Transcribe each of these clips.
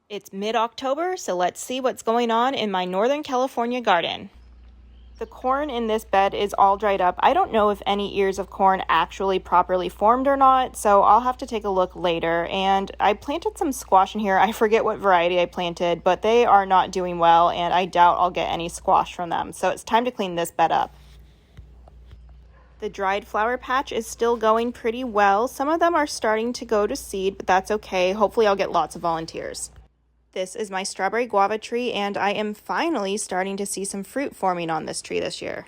It's mid-October, so let's see what's going on in my Northern California garden. The corn in this bed is all dried up. I don't know if any ears of corn actually properly formed or not, so I'll have to take a look later. And I planted some squash in here. I forget what variety I planted, but they are not doing well, and I doubt I'll get any squash from them. So it's time to clean this bed up. The dried flower patch is still going pretty well. Some of them are starting to go to seed, but that's okay. Hopefully I'll get lots of volunteers. This is my strawberry guava tree, and I am finally starting to see some fruit forming on this tree this year.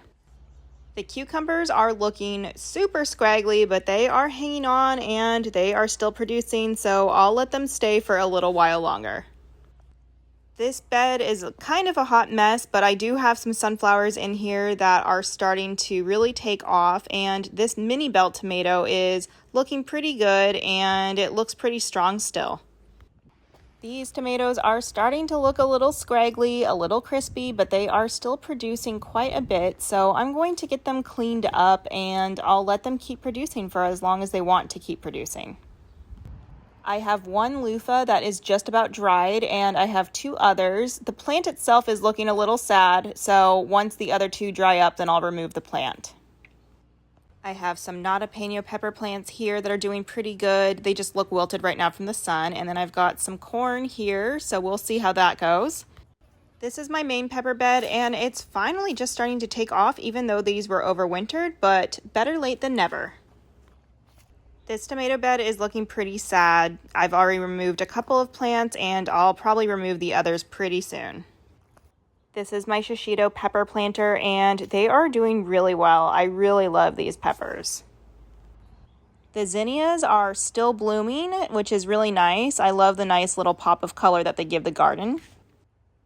The cucumbers are looking super scraggly, but they are hanging on and they are still producing, so I'll let them stay for a little while longer. This bed is kind of a hot mess, but I do have some sunflowers in here that are starting to really take off, and this mini bell tomato is looking pretty good and it looks pretty strong still. These tomatoes are starting to look a little scraggly, a little crispy, but they are still producing quite a bit, so I'm going to get them cleaned up and I'll let them keep producing for as long as they want to keep producing. I have one loofah that is just about dried, and I have two others. The plant itself is looking a little sad, so once the other two dry up, then I'll remove the plant. I have some Nada pepper plants here that are doing pretty good. They just look wilted right now from the sun. And then I've got some corn here, so we'll see how that goes. This is my main pepper bed, and it's finally just starting to take off, even though these were overwintered, but better late than never. This tomato bed is looking pretty sad. I've already removed a couple of plants, and I'll probably remove the others pretty soon. This is my shishito pepper planter, and they are doing really well. I really love these peppers. The zinnias are still blooming, which is really nice. I love the nice little pop of color that they give the garden.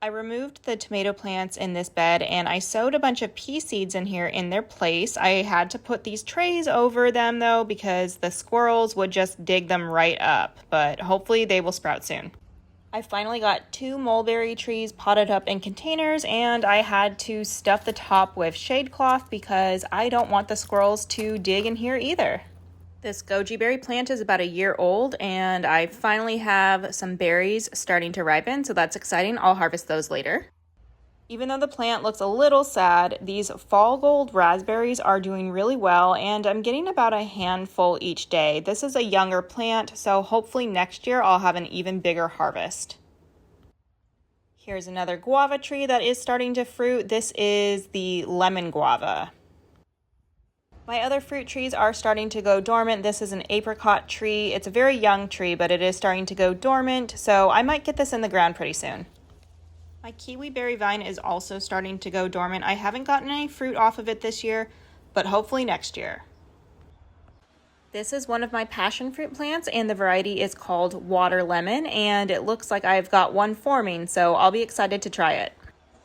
I removed the tomato plants in this bed, and I sowed a bunch of pea seeds in here in their place. I had to put these trays over them though, because the squirrels would just dig them right up, but hopefully they will sprout soon. I finally got two mulberry trees potted up in containers, and I had to stuff the top with shade cloth because I don't want the squirrels to dig in here either. This goji berry plant is about a year old, and I finally have some berries starting to ripen, so that's exciting. I'll harvest those later. Even though the plant looks a little sad, these fall gold raspberries are doing really well, and I'm getting about a handful each day. This is a younger plant, so hopefully next year I'll have an even bigger harvest. Here's another guava tree that is starting to fruit. This is the lemon guava. My other fruit trees are starting to go dormant. This is an apricot tree. It's a very young tree, but it is starting to go dormant, so I might get this in the ground pretty soon. My kiwi berry vine is also starting to go dormant. I haven't gotten any fruit off of it this year, but hopefully next year. This is one of my passion fruit plants, and the variety is called water lemon, and it looks like I've got one forming, so I'll be excited to try it.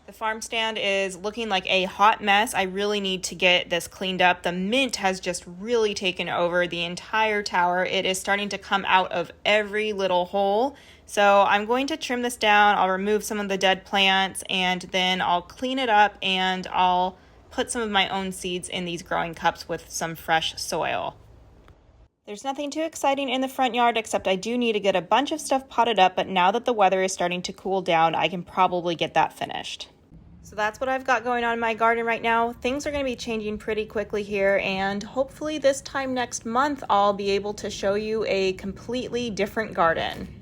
The farm stand is looking like a hot mess. I really need to get this cleaned up. The mint has just really taken over the entire tower. It is starting to come out of every little hole. So I'm going to trim this down. I'll remove some of the dead plants, and then I'll clean it up, and I'll put some of my own seeds in these growing cups with some fresh soil. There's nothing too exciting in the front yard, except I do need to get a bunch of stuff potted up, but now that the weather is starting to cool down, I can probably get that finished. So that's what I've got going on in my garden right now. Things are going to be changing pretty quickly here, and hopefully this time next month I'll be able to show you a completely different garden.